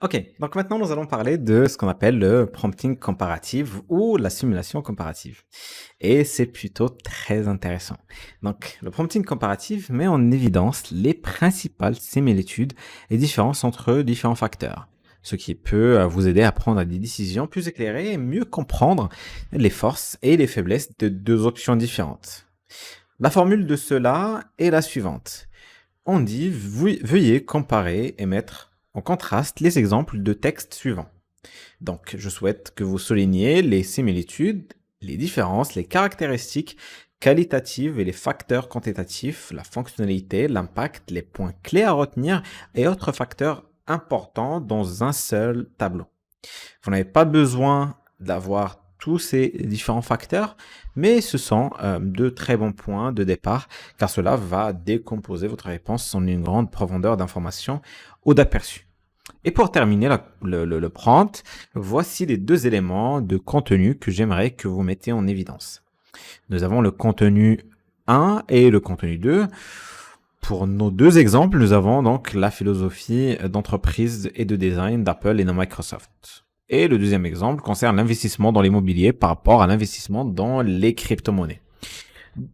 Ok, donc maintenant nous allons parler de ce qu'on appelle le prompting comparative ou la simulation comparative. Et c'est plutôt très intéressant. Donc le prompting comparative met en évidence les principales similitudes et différences entre différents facteurs, ce qui peut vous aider à prendre des décisions plus éclairées et mieux comprendre les forces et les faiblesses de deux options différentes. La formule de cela est la suivante. On dit veuillez comparer et mettre en contraste les exemples de textes suivants. Donc, je souhaite que vous souligniez les similitudes, les différences, les caractéristiques qualitatives et les facteurs quantitatifs, la fonctionnalité, l'impact, les points clés à retenir et autres facteurs importants dans un seul tableau. Vous n'avez pas besoin d'avoir tous ces différents facteurs, mais ce sont de très bons points de départ, car cela va décomposer votre réponse en une grande profondeur d'information ou d'aperçu. Et pour terminer le prompt, voici les deux éléments de contenu que j'aimerais que vous mettiez en évidence. Nous avons le contenu 1 et le contenu 2. Pour nos deux exemples, nous avons donc la philosophie d'entreprise et de design d'Apple et de Microsoft. Et le deuxième exemple concerne l'investissement dans l'immobilier par rapport à l'investissement dans les crypto-monnaies.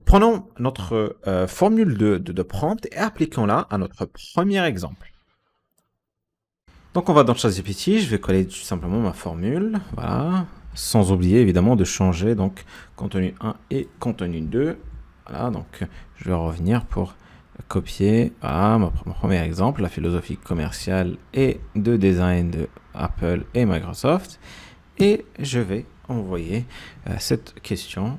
Prenons notre formule de prompt et appliquons-la à notre premier exemple. Donc on va dans ChatGPT, je vais coller tout simplement ma formule, voilà, sans oublier évidemment de changer donc contenu 1 et contenu 2. Voilà, donc je vais revenir pour copier mon premier exemple, la philosophie commerciale et de design de Apple et Microsoft. Et je vais envoyer cette question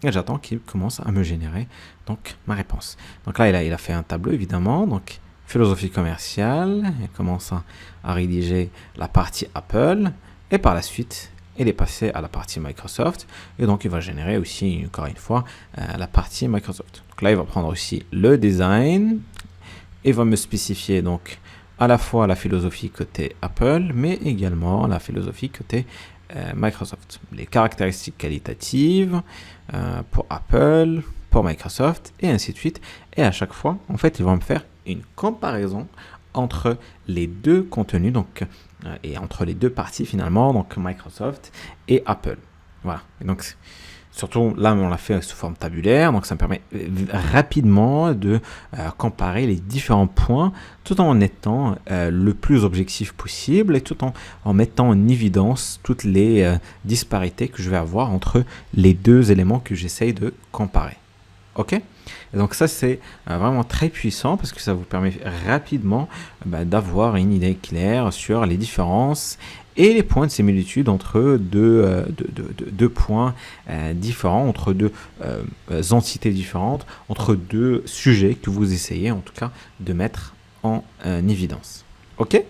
et j'attends qu'il commence à me générer donc ma réponse. Donc là, il a fait un tableau évidemment, donc philosophie commerciale, il commence à rédiger la partie Apple et par la suite, il est passé à la partie Microsoft et donc il va générer aussi, encore une fois, la partie Microsoft. Donc là, il va prendre aussi le design et va me spécifier donc à la fois la philosophie côté Apple, mais également la philosophie côté Microsoft. Les caractéristiques qualitatives pour Apple, pour Microsoft et ainsi de suite. Et à chaque fois, en fait, ils vont me faire une comparaison entre les deux contenus, donc et entre les deux parties finalement, donc Microsoft et Apple. Voilà. Et donc surtout là, on l'a fait sous forme tabulaire, donc ça me permet rapidement de comparer les différents points, tout en étant le plus objectif possible et tout en mettant en évidence toutes les disparités que je vais avoir entre les deux éléments que j'essaye de comparer. Ok? Et donc ça, c'est vraiment très puissant parce que ça vous permet rapidement d'avoir une idée claire sur les différences et les points de similitude entre deux points différents, entre deux entités différentes, entre deux sujets que vous essayez en tout cas de mettre en évidence. Ok?